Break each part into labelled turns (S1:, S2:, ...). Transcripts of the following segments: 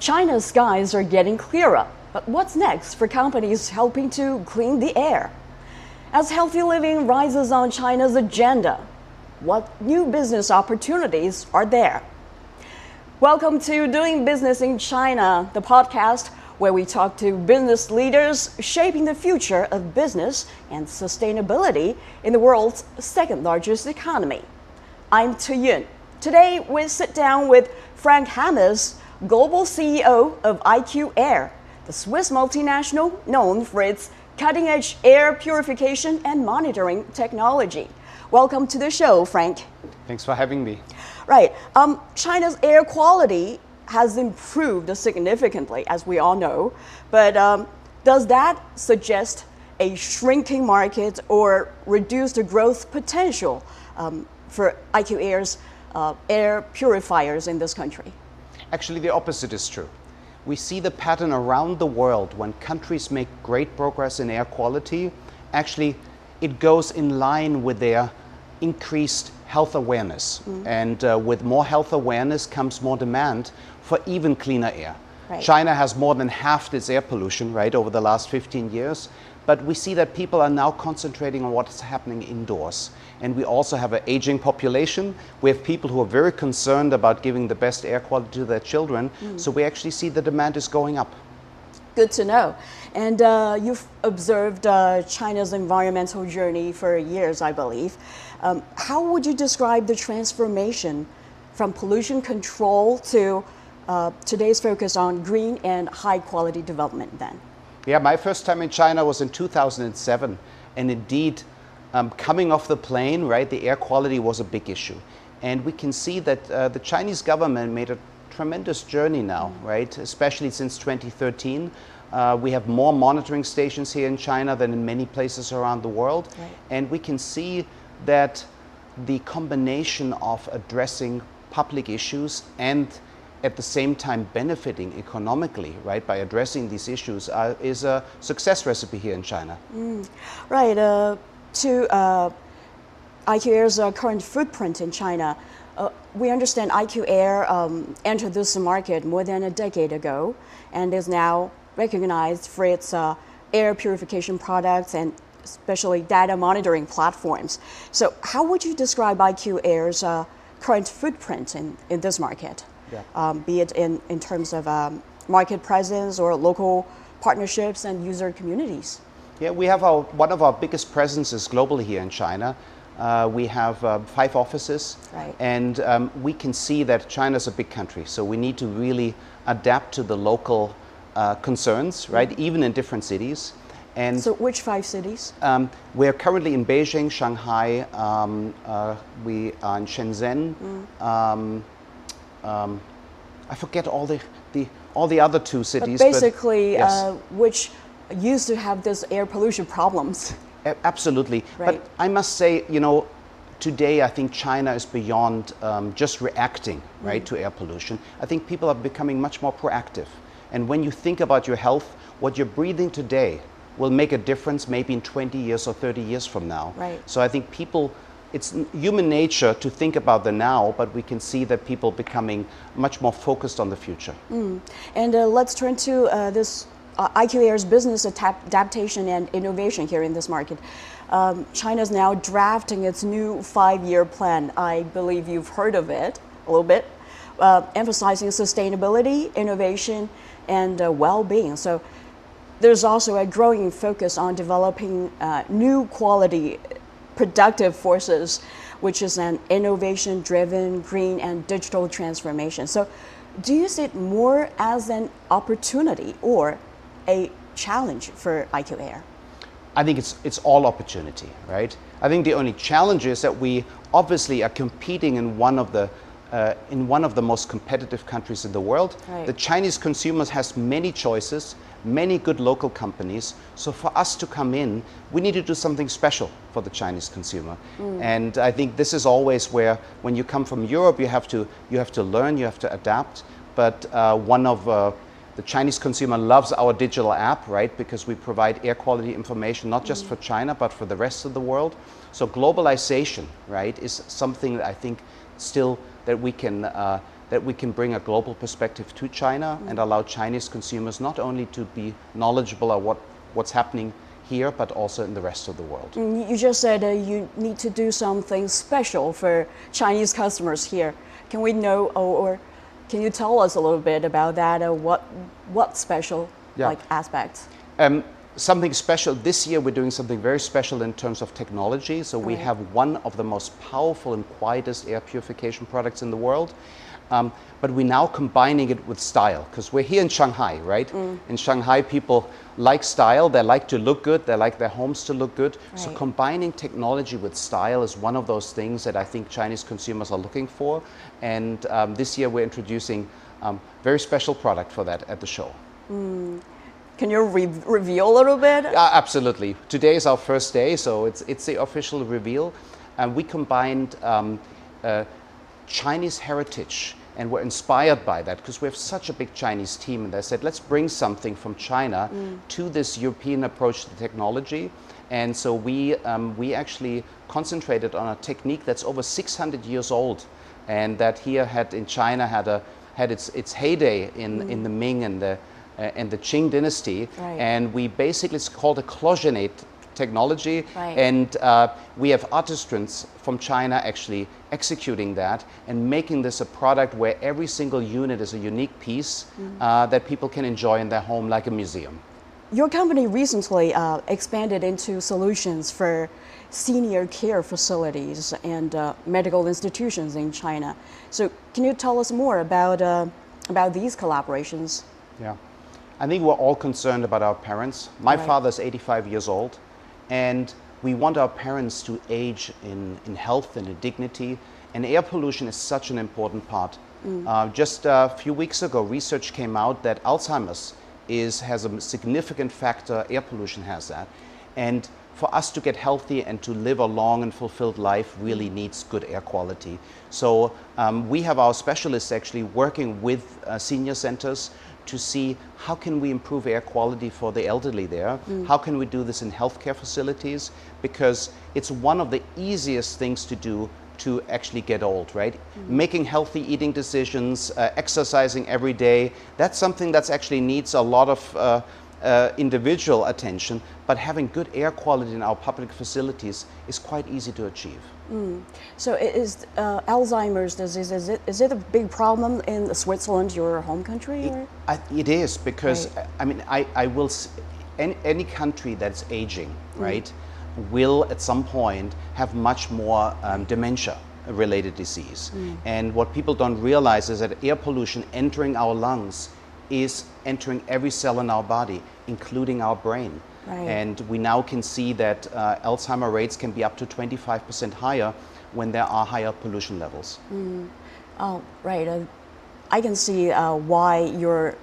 S1: China's skies are getting clearer, but what's next for companies helping to clean the air? As healthy living rises on China's agenda, what new business opportunities are there? Welcome to Doing Business in China, the podcast where we talk to business leaders shaping the future of business and sustainability in the world's second largest economy. I'm Tu Yun. Today we sit down with Frank Hammes, Global CEO of IQAir, the Swiss multinational known for its cutting-edge air purification and monitoring technology. Welcome to the show, Frank.
S2: Thanks for having me.
S1: Right. China's air quality has improved significantly, as we all know, but does that suggest a shrinking market or reduced growth potential for IQAir's air purifiers in this country?
S2: Actually, the opposite is true. We see the pattern around the world when countries make great progress in air quality. Actually, it goes in line with their increased health awareness. And with more health awareness comes more demand for even cleaner air.
S1: Right.
S2: China has more than halved its air pollution, right, over the last 15 years. But we see that people are now concentrating on what is happening indoors. And we also have an aging population. We have people who are very concerned about giving the best air quality to their children. So we actually see the demand is going up.
S1: Good to know. And you've observed China's environmental journey for years, I believe. How would you describe the transformation from pollution control to today's focus on green and high quality development then?
S2: Yeah, my first time in China was in 2007. And indeed, coming off the plane, right, the air quality was a big issue. And we can see that the Chinese government made a tremendous journey now, right, especially since 2013. We have more monitoring stations here in China than in many places around the world.
S1: Right.
S2: And we can see that the combination of addressing public issues and at the same time benefiting economically, right, by addressing these issues is a success recipe here in China.
S1: Right. To IQAir's current footprint in China, we understand IQAir entered this market more than a decade ago and is now recognized for its air purification products and especially data monitoring platforms. So how would you describe IQAir's current footprint in this market?
S2: Yeah.
S1: Be it in terms of market presence or local partnerships and user communities?
S2: Yeah, we have one of our biggest presences globally here in China. We have 5 offices,
S1: Right.
S2: And we can see that China is a big country, so we need to really adapt to the local concerns, right, even in different cities. And
S1: So which 5 cities?
S2: we're currently in Beijing, Shanghai, we are in Shenzhen. I forget all the other 2 cities.
S1: But basically,
S2: yes.
S1: which used to have this air pollution problems.
S2: Absolutely.
S1: Right.
S2: But I must say, today I think China is beyond just reacting, right, to air pollution. I think people are becoming much more proactive. And when you think about your health, what you're breathing today will make a difference maybe in 20 years or 30 years from now.
S1: Right.
S2: So I think it's human nature to think about the now, but we can see that people becoming much more focused on the future.
S1: And let's turn to this IQAir's business adaptation and innovation here in this market. China is now drafting its new 5-year plan. I believe you've heard of it a little bit, emphasizing sustainability, innovation, and well-being. So there's also a growing focus on developing new quality productive forces, which is an innovation-driven green and digital transformation. So do you see it more as an opportunity or a challenge for IQAir?
S2: I think it's all opportunity, right? I think the only challenge is that we obviously are competing in one of the most competitive countries in the world.
S1: Right.
S2: The Chinese consumers has many choices, many good local companies. So for us to come in, we need to do something special for the Chinese consumer. And I think this is always where, when you come from Europe, you have to learn, you have to adapt. But the Chinese consumer loves our digital app, right? Because we provide air quality information, not just for China, but for the rest of the world. So globalization, right, is something that I think still that we can that we can bring a global perspective to China and allow Chinese consumers not only to be knowledgeable of what's happening here, but also in the rest of the world.
S1: You just said you need to do something special for Chinese customers here. Can we know, or can you tell us a little bit about that? What special aspects?
S2: Something special this year. We're doing something very special in terms of technology. So we have one of the most powerful and quietest air purification products in the world. But we're now combining it with style, because we're here in Shanghai, right? In Shanghai, people like style, they like to look good, they like their homes to look good.
S1: Right.
S2: So combining technology with style is one of those things that I think Chinese consumers are looking for. And this year we're introducing a very special product for that at the show.
S1: Can you reveal a little bit?
S2: Absolutely. Today is our first day, so it's the official reveal. We combined Chinese heritage, and we're inspired by that because we have such a big Chinese team, and they said, let's bring something from China to this European approach to technology. And so we actually concentrated on a technique that's over 600 years old, and that here in China had its heyday in the Ming and the Qing dynasty.
S1: Right.
S2: And we basically, it's called a cloisonné technology.
S1: Right.
S2: And we have artisans from China actually executing that and making this a product where every single unit is a unique piece that people can enjoy in their home like a museum.
S1: Your company recently expanded into solutions for senior care facilities and medical institutions in China. So can you tell us more about these collaborations?
S2: Yeah, I think we're all concerned about our parents. My father's 85 years old, and we want our parents to age in health and in dignity, and air pollution is such an important part. Just a few weeks ago, research came out that Alzheimer's has a significant factor, air pollution has that. And for us to get healthy and to live a long and fulfilled life really needs good air quality. So we have our specialists actually working with senior centers to see how can we improve air quality for the elderly there. How can we do this in healthcare facilities? Because it's one of the easiest things to do to actually get old, right? Making healthy eating decisions, exercising every day, that's something that actually needs a lot of individual attention, but having good air quality in our public facilities is quite easy to achieve.
S1: So is Alzheimer's disease, is it a big problem in Switzerland, your home country? Or?
S2: It is, because I mean, I will, any country that's aging, right, will at some point have much more dementia-related disease. And what people don't realize is that air pollution entering our lungs is entering every cell in our body, including our brain.
S1: Right.
S2: And we now can see that Alzheimer rates can be up to 25% higher when there are higher pollution levels.
S1: Oh, right. I can see why your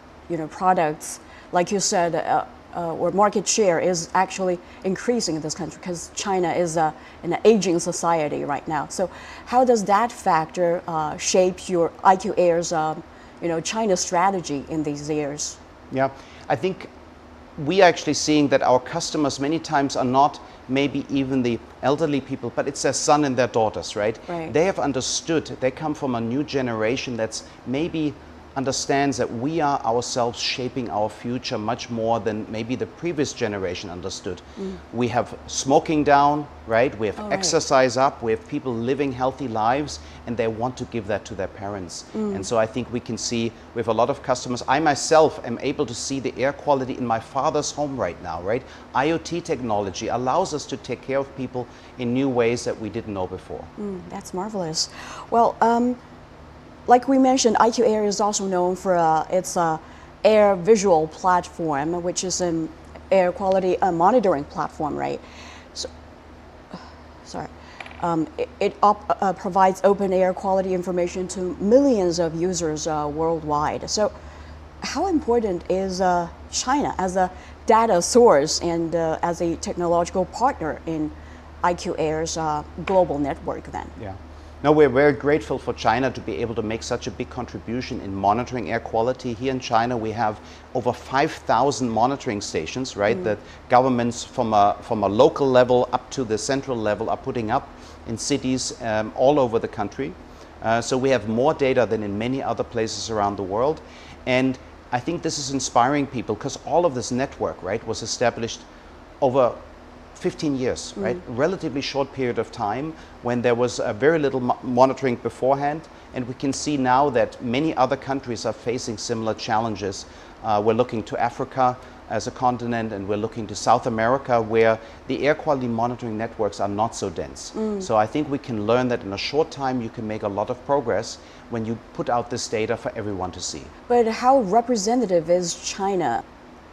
S1: products, like you said, or market share is actually increasing in this country, because China is an aging society right now. So how does that factor shape your IQAir's China strategy in these years?
S2: Yeah, I think we are actually seeing that our customers many times are not maybe even the elderly people, but it's their son and their daughters, right? They have understood, they come from a new generation that's maybe understands that we are ourselves shaping our future much more than maybe the previous generation understood. We have smoking down, right? We have exercise up, we have people living healthy lives, and they want to give that to their parents. And so I think we can see with a lot of customers, I myself am able to see the air quality in my father's home right now, right? IoT technology allows us to take care of people in new ways that we didn't know before.
S1: That's marvelous. Well, like we mentioned, IQAir is also known for its air visual platform, which is an air quality monitoring platform, right? So, it provides open air quality information to millions of users worldwide. So how important is China as a data source and as a technological partner in IQAir's global network then?
S2: Yeah. No, we're very grateful for China to be able to make such a big contribution in monitoring air quality. Here in China, we have over 5,000 monitoring stations, right? That governments from a local level up to the central level are putting up in cities all over the country. So we have more data than in many other places around the world. And I think this is inspiring people because all of this network, right, was established over 15 years, right? Relatively short period of time when there was very little monitoring beforehand. And we can see now that many other countries are facing similar challenges. We're looking to Africa as a continent, and we're looking to South America where the air quality monitoring networks are not so dense. So I think we can learn that in a short time you can make a lot of progress when you put out this data for everyone to see.
S1: But how representative is China?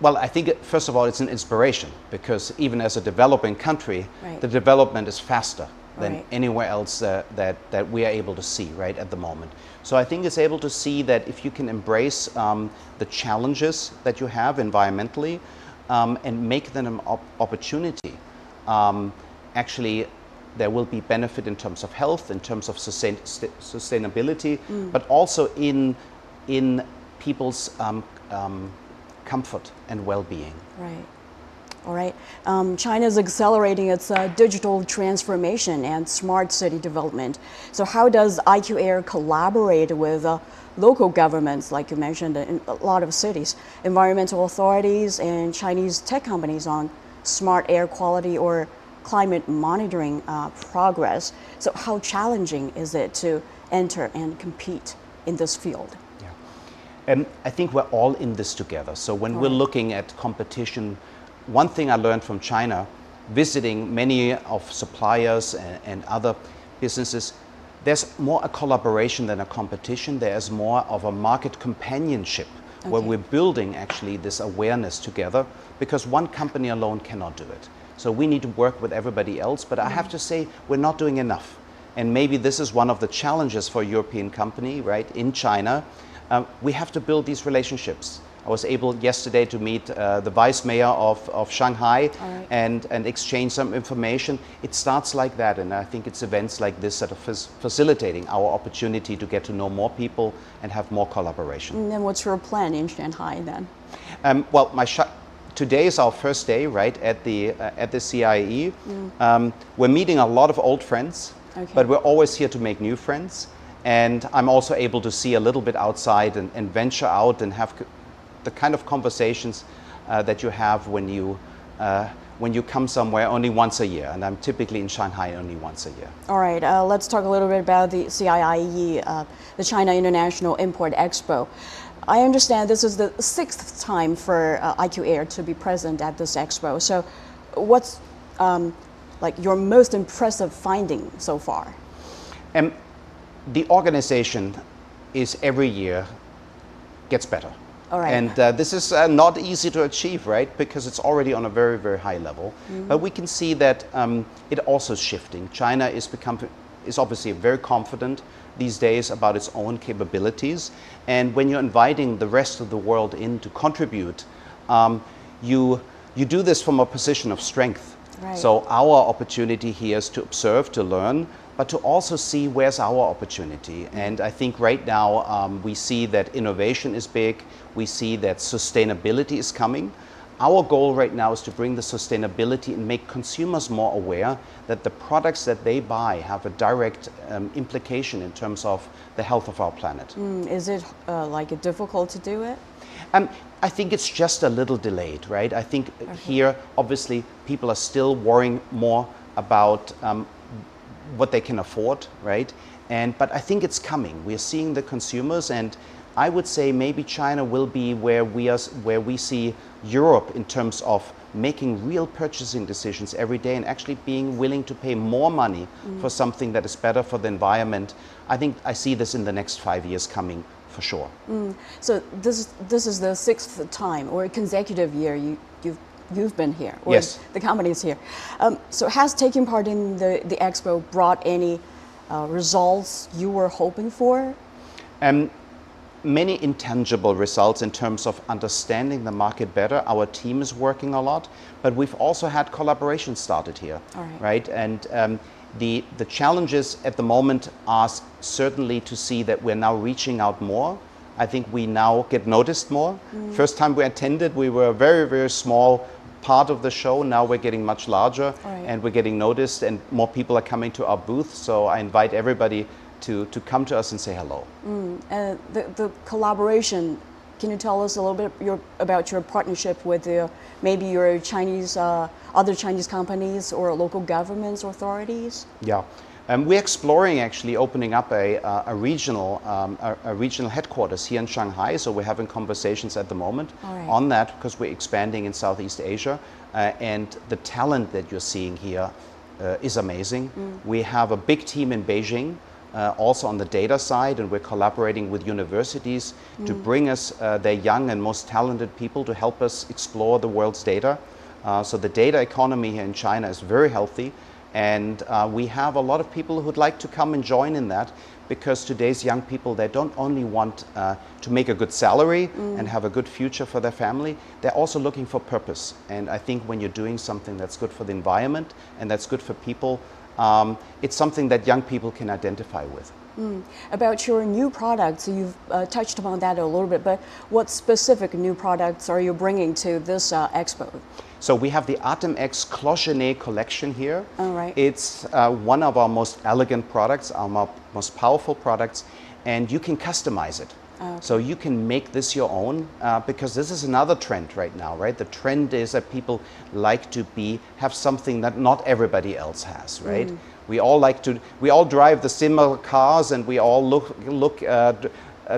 S2: Well, I think, first of all, it's an inspiration because even as a developing country,
S1: Right.
S2: the development is faster than
S1: Right.
S2: anywhere else that we are able to see, right, at the moment. So I think it's able to see that if you can embrace the challenges that you have environmentally and make them an opportunity, actually there will be benefit in terms of health, in terms of sustainability, but also in people's comfort and well-being.
S1: Right. All right. China is accelerating its digital transformation and smart city development. So how does IQAir collaborate with local governments, like you mentioned, in a lot of cities, environmental authorities and Chinese tech companies on smart air quality or climate monitoring progress? So how challenging is it to enter and compete in this field?
S2: I think we're all in this together. So when we're looking at competition, one thing I learned from China, visiting many of suppliers and other businesses, there's more a collaboration than a competition. There's more of a market companionship where we're building actually this awareness together because one company alone cannot do it. So we need to work with everybody else, but I have to say we're not doing enough. And maybe this is one of the challenges for a European company, right, in China. We have to build these relationships. I was able yesterday to meet the vice mayor of Shanghai and exchange some information. It starts like that, and I think it's events like this that are facilitating our opportunity to get to know more people and have more collaboration.
S1: And then what's your plan in Shanghai then?
S2: Well, today is our first day, right, at the CIE. We're meeting a lot of old friends, but we're always here to make new friends. And I'm also able to see a little bit outside and venture out and have the kind of conversations that you have when you come somewhere only once a year. And I'm typically in Shanghai only once a year.
S1: All right, let's talk a little bit about the CIIE, the China International Import Expo. I understand this is the 6th time for IQAir to be present at this expo. So what's like your most impressive finding so far?
S2: The organization is every year gets better.
S1: All right.
S2: And this is not easy to achieve, right? Because it's already on a very, very high level. But we can see that it also is shifting. China is obviously very confident these days about its own capabilities. And when you're inviting the rest of the world in to contribute, you do this from a position of strength.
S1: Right.
S2: So our opportunity here is to observe, to learn, but to also see where's our opportunity. And I think right now we see that innovation is big. We see that sustainability is coming. Our goal right now is to bring the sustainability and make consumers more aware that the products that they buy have a direct implication in terms of the health of our planet.
S1: Is it like difficult to do it?
S2: I think it's just a little delayed, right? I think here, obviously, people are still worrying more about what they can afford, right? But I think it's coming. We're seeing the consumers, and I would say maybe China will be where we see Europe in terms of making real purchasing decisions every day and actually being willing to pay more money for something that is better for the environment. I think I see this in the next 5 years coming for sure.
S1: So this is the 6th time or consecutive year you've been here, or
S2: yes,
S1: the company is here. So has taking part in the expo brought any results you were hoping for?
S2: Many intangible results in terms of understanding the market better. Our team is working a lot, but we've also had collaboration started here, right? And the challenges at the moment are certainly to see that we're now reaching out more. I think we now get noticed more. First time we attended, we were a very, very small part of the show. Now we're getting much larger and we're getting noticed and more people are coming to our booth. So I invite everybody to come to us and say hello.
S1: The collaboration, can you tell us a little bit about your partnership with maybe your Chinese, other Chinese companies or local governments or authorities?
S2: Yeah. We're exploring actually opening up a regional headquarters here in Shanghai. So we're having conversations at the moment on that because we're expanding in Southeast Asia. And the talent that you're seeing here is amazing. We have a big team in Beijing, also on the data side, and we're collaborating with universities to bring us their young and most talented people to help us explore the world's data. So the data economy here in China is very healthy. And we have a lot of people who'd like to come and join in that, because today's young people, they don't only want to make a good salary and have a good future for their family, they're also looking for purpose. And I think when you're doing something that's good for the environment and that's good for people, it's something that young people can identify with.
S1: About your new products, you've touched upon that a little bit, but what specific new products are you bringing to this expo?
S2: So we have the Atem X Clochenet collection here.
S1: All right.
S2: It's one of our most elegant products, our most powerful products, and you can customize it. Okay. So you can make this your own, because this is another trend right now, right? The trend is that people like to have something that not everybody else has, right? We all drive the similar cars, and we all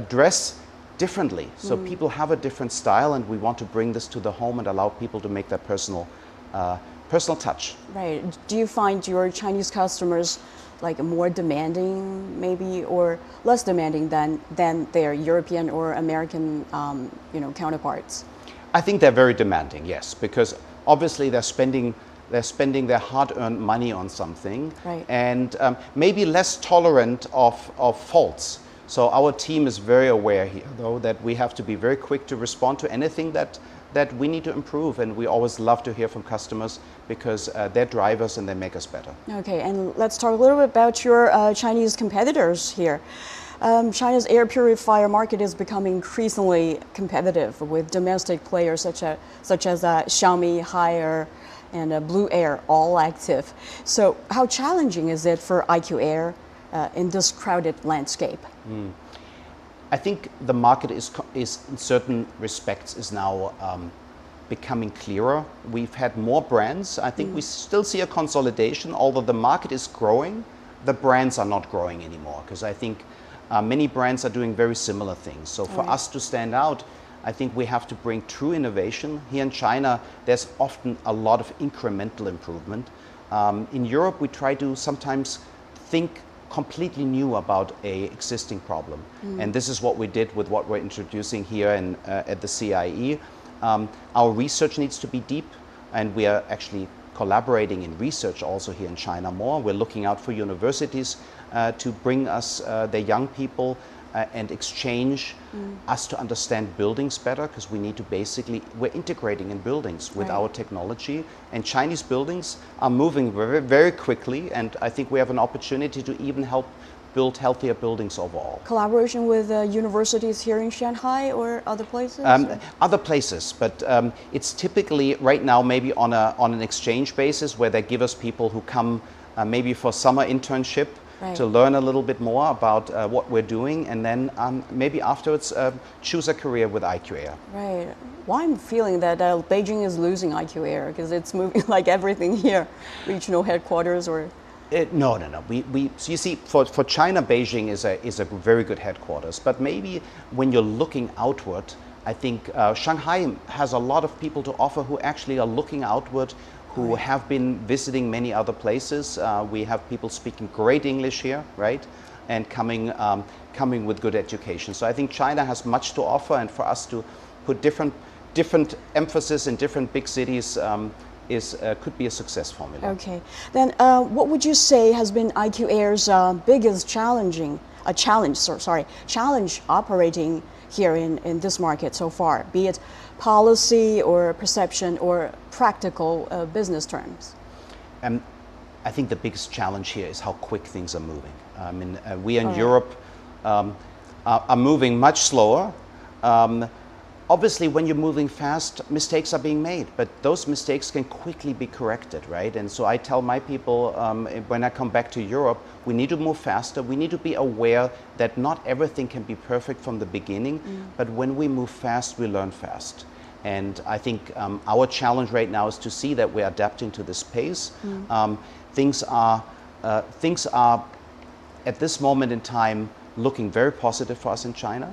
S2: dress differently. So people have a different style, and we want to bring this to the home and allow people to make that personal touch.
S1: Right. Do you find your Chinese customers like more demanding, maybe, or less demanding than their European or American, counterparts?
S2: I think they're very demanding, yes, because obviously they're spending their hard-earned money on something,
S1: right,
S2: and maybe less tolerant of faults. So our team is very aware here, though, that we have to be very quick to respond to anything that we need to improve, and we always love to hear from customers because they're drivers and they make us better.
S1: Okay, and let's talk a little bit about your Chinese competitors here. China's air purifier market is becoming increasingly competitive with domestic players such as Xiaomi, IQAir, and Blue Air all active. So how challenging is it for IQAir in this crowded landscape?
S2: I think the market is in certain respects is now becoming clearer. We've had more brands. I think we still see a consolidation, although the market is growing. The brands are not growing anymore, because I think many brands are doing very similar things. So for us to stand out, I think we have to bring true innovation. Here in China, there's often a lot of incremental improvement. In Europe, we try to sometimes think completely new about a existing problem. And this is what we did with what we're introducing here at the CIE. Our research needs to be deep, and we are actually collaborating in research also here in China more. We're looking out for universities to bring us the young people and exchange us to understand buildings better, because we need to we're integrating in buildings with our technology, and Chinese buildings are moving very, very quickly, and I think we have an opportunity to even help build healthier buildings overall.
S1: Collaboration with universities here in Shanghai or other places?
S2: Other places, but it's typically right now maybe on an exchange basis, where they give us people who come maybe for summer internship, to learn a little bit more about what we're doing, and then maybe afterwards choose a career with IQAir.
S1: Right. Well, I'm feeling that Beijing is losing IQAir because it's moving like everything here, regional headquarters or...
S2: No. So you see, for China, Beijing is a very good headquarters, but maybe when you're looking outward, I think Shanghai has a lot of people to offer who actually are looking outward, who have been visiting many other places. We have people speaking great English here, right? And coming with good education. So I think China has much to offer, and for us to put different emphasis in different big cities could be a success formula.
S1: Okay. Then what would you say has been IQAir's biggest challenge operating here in this market so far, be it policy or perception or practical business terms?
S2: I think the biggest challenge here is how quick things are moving. I mean, we in Europe are moving much slower. Obviously, when you're moving fast, mistakes are being made, but those mistakes can quickly be corrected, right? And so I tell my people when I come back to Europe, we need to move faster. We need to be aware that not everything can be perfect from the beginning, but when we move fast, we learn fast. And I think our challenge right now is to see that we're adapting to this pace. Things are at this moment in time looking very positive for us in China.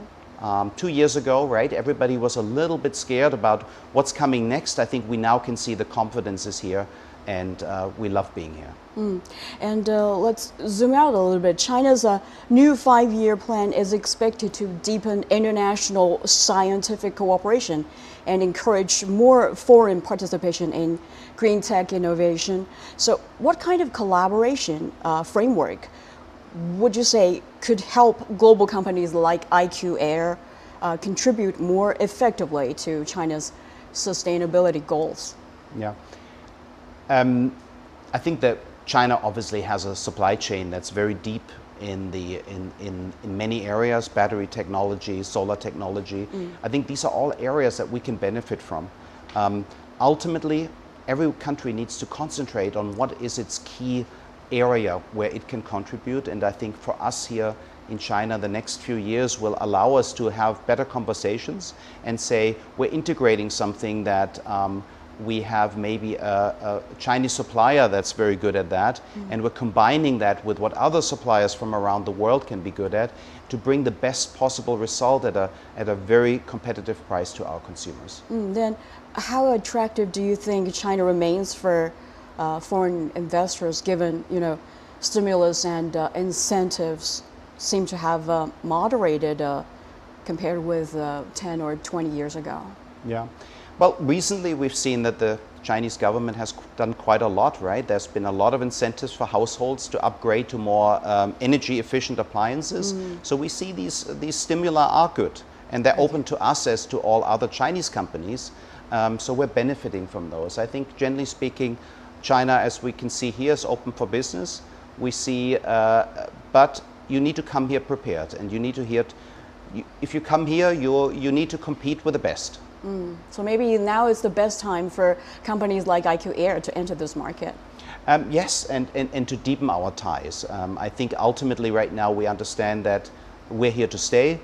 S2: 2 years ago, right, everybody was a little bit scared about what's coming next. I think we now can see the confidence is here, and we love being here.
S1: And let's zoom out a little bit. China's new 5-year plan is expected to deepen international scientific cooperation and encourage more foreign participation in green tech innovation. So what kind of collaboration framework would you say could help global companies like IQAir contribute more effectively to China's sustainability goals?
S2: Yeah. I think that China obviously has a supply chain that's very deep in many areas, battery technology, solar technology. I think these are all areas that we can benefit from. Ultimately, every country needs to concentrate on what is its key area where it can contribute, and I think for us here in China, the next few years will allow us to have better conversations and say we're integrating something that we have maybe a Chinese supplier that's very good at that, and we're combining that with what other suppliers from around the world can be good at to bring the best possible result at a very competitive price to our consumers.
S1: Then how attractive do you think China remains for foreign investors, given stimulus and incentives seem to have moderated compared with 10 or 20 years ago?
S2: Yeah. Well, recently we've seen that the Chinese government has done quite a lot, right? There's been a lot of incentives for households to upgrade to more energy efficient appliances. So we see these stimuli are good, and they're open to us as to all other Chinese companies. So we're benefiting from those. I think generally speaking, China, as we can see here, is open for business. We see, but you need to come here prepared, and you need to hear. If you come here, you need to compete with the best.
S1: So maybe now is the best time for companies like IQAir to enter this market.
S2: Yes, and to deepen our ties. I think ultimately right now we understand that we're here to stay.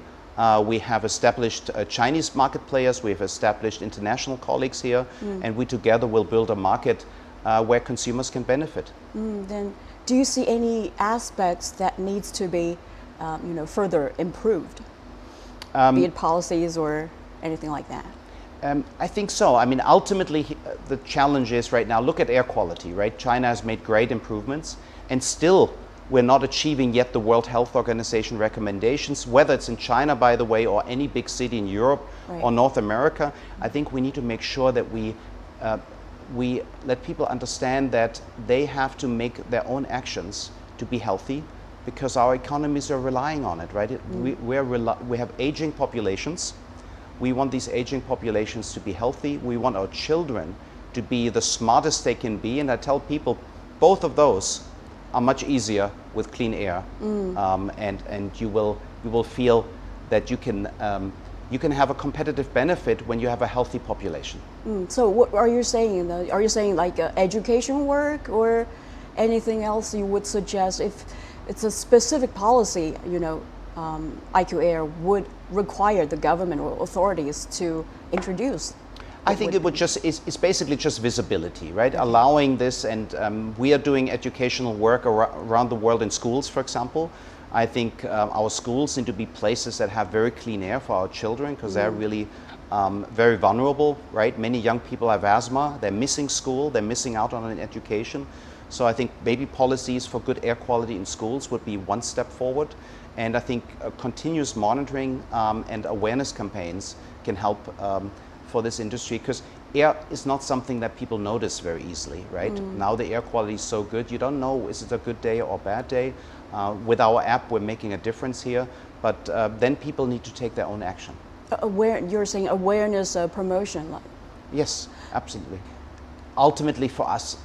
S2: We have established Chinese market players, we have established international colleagues here, and we together will build a market where consumers can benefit.
S1: Then do you see any aspects that needs to be further improved, be it policies or anything like that?
S2: I think so. I mean, ultimately, the challenge is right now, look at air quality, right? China has made great improvements, and still we're not achieving yet the World Health Organization recommendations, whether it's in China, by the way, or any big city in Europe or North America. I think we need to make sure that we let people understand that they have to make their own actions to be healthy, because our economies are relying on it, right? We have aging populations. We want these aging populations to be healthy. We want our children to be the smartest they can be. And I tell people both of those are much easier with clean air. And you will feel that you can have a competitive benefit when you have a healthy population.
S1: So what are you saying? Are you saying like education work or anything else you would suggest? If it's a specific policy, IQAir would require the government or authorities to introduce?
S2: I think it's basically just visibility, right? Okay. Allowing this, and we are doing educational work around the world in schools, for example. I think our schools need to be places that have very clean air for our children, because they're really very vulnerable, right? Many young people have asthma, they're missing school, they're missing out on an education. So I think maybe policies for good air quality in schools would be one step forward. And I think continuous monitoring and awareness campaigns can help for this industry, because air is not something that people notice very easily, right? Now the air quality is so good, you don't know, is it a good day or a bad day? With our app, we're making a difference here, but then people need to take their own action.
S1: You're saying awareness promotion?
S2: Yes, absolutely. Ultimately for us,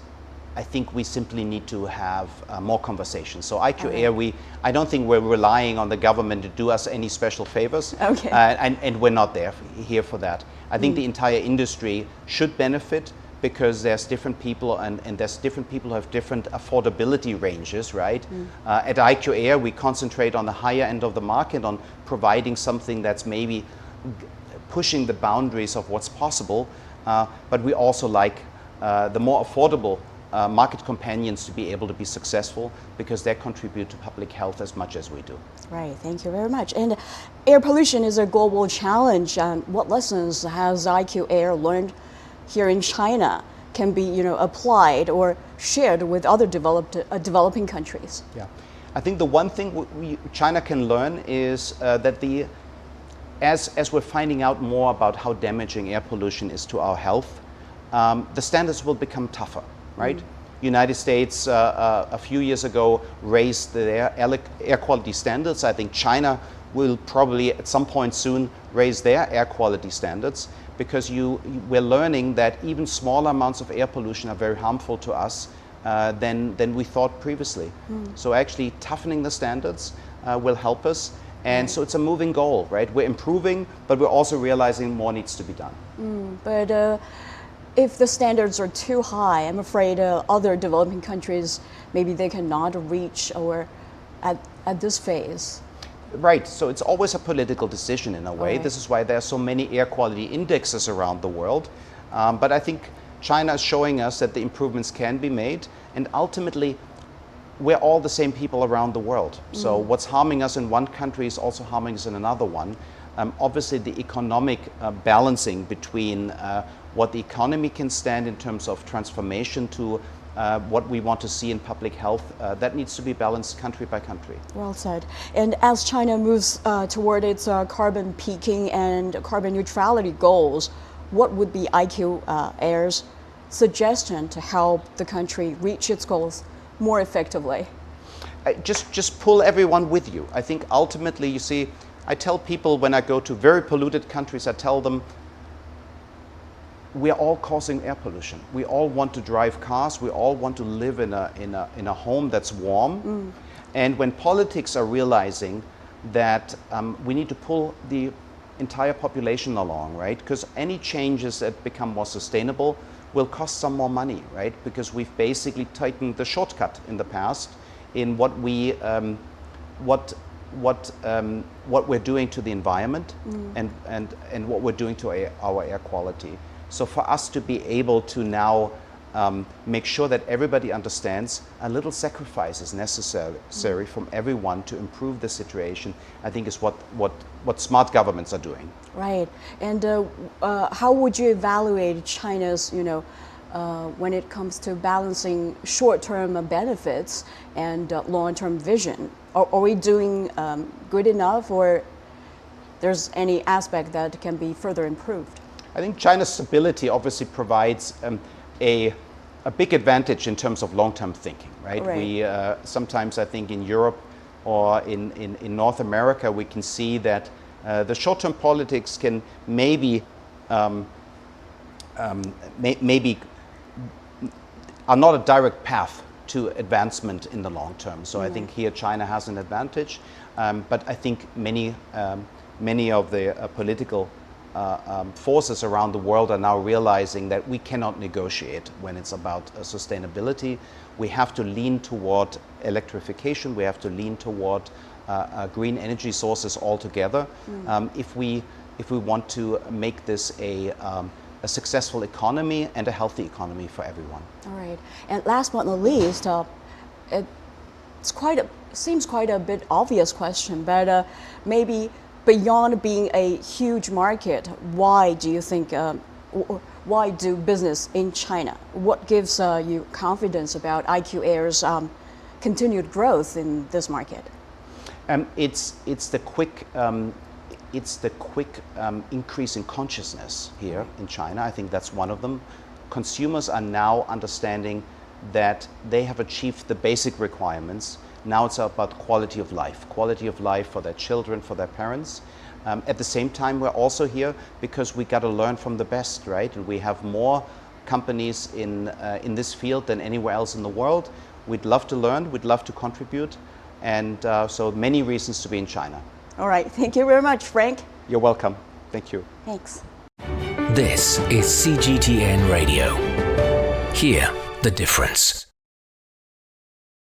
S2: I think we simply need to have more conversations. So IQAir, I don't think we're relying on the government to do us any special favors,
S1: Okay.
S2: and we're not here for that. I think the entire industry should benefit because there's different people and there's different people who have different affordability ranges, right? At IQAir, we concentrate on the higher end of the market, on providing something that's maybe pushing the boundaries of what's possible, but we also like the more affordable market companions to be able to be successful because they contribute to public health as much as we do.
S1: Right, thank you very much. And air pollution is a global challenge. What lessons has IQAir learned here in China can be applied or shared with other developing countries?
S2: Yeah, I think the one thing China can learn is that as we're finding out more about how damaging air pollution is to our health, the standards will become tougher, right? United States a few years ago raised their air quality standards. I think China will probably at some point soon raise their air quality standards because we're learning that even smaller amounts of air pollution are very harmful to us than we thought previously. So actually toughening the standards will help us. And so it's a moving goal, right? We're improving, but we're also realizing more needs to be done.
S1: But if the standards are too high, I'm afraid other developing countries, maybe they cannot reach or at this phase.
S2: Right, so it's always a political decision in a way.
S1: Right.
S2: This is why there are so many air quality indexes around the world. But I think China is showing us that the improvements can be made, and ultimately we're all the same people around the world. So what's harming us in one country is also harming us in another one. Obviously the economic balancing between what the economy can stand in terms of transformation to what we want to see in public health, that needs to be balanced country by country.
S1: Well said. And as China moves toward its carbon peaking and carbon neutrality goals, what would be IQAir's suggestion to help the country reach its goals more effectively?
S2: Just pull everyone with you. I think ultimately, you see, I tell people when I go to very polluted countries, I tell them, we are all causing air pollution. We all want to drive cars. We all want to live in a home that's warm. And when politics are realizing that we need to pull the entire population along, right? Because any changes that become more sustainable will cost some more money, right? Because we've basically taken the shortcut in the past in what we're doing to the environment and what we're doing to our air quality. So for us to be able to now make sure that everybody understands a little sacrifice is necessary from everyone to improve the situation, I think is what smart governments are doing.
S1: Right. And how would you evaluate China's, when it comes to balancing short-term benefits and long-term vision? Are we doing good enough, or there's any aspect that can be further improved?
S2: I think China's stability obviously provides a big advantage in terms of long-term thinking, right? We sometimes, I think, in Europe or in North America, we can see that the short-term politics can maybe are not a direct path to advancement in the long term. So I think here China has an advantage, but I think many of the political forces around the world are now realizing that we cannot negotiate when it's about sustainability. We have to lean toward electrification. We have to lean toward green energy sources altogether if we want to make this a successful economy and a healthy economy for everyone.
S1: All right. And last but not least, seems quite a bit obvious question, but maybe beyond being a huge market, why do you think, why do business in China? What gives you confidence about IQAir's continued growth in this market?
S2: It's the quick increase in consciousness here in China. I think that's one of them. Consumers are now understanding that they have achieved the basic requirements. Now it's about quality of life for their children, for their parents. At the same time, we're also here because we got to learn from the best, right? And we have more companies in this field than anywhere else in the world. We'd love to learn, we'd love to contribute, and so many reasons to be in China.
S1: All right, thank you very much, Frank.
S2: You're welcome. Thank you.
S1: Thanks.
S3: This is CGTN Radio. Hear the difference.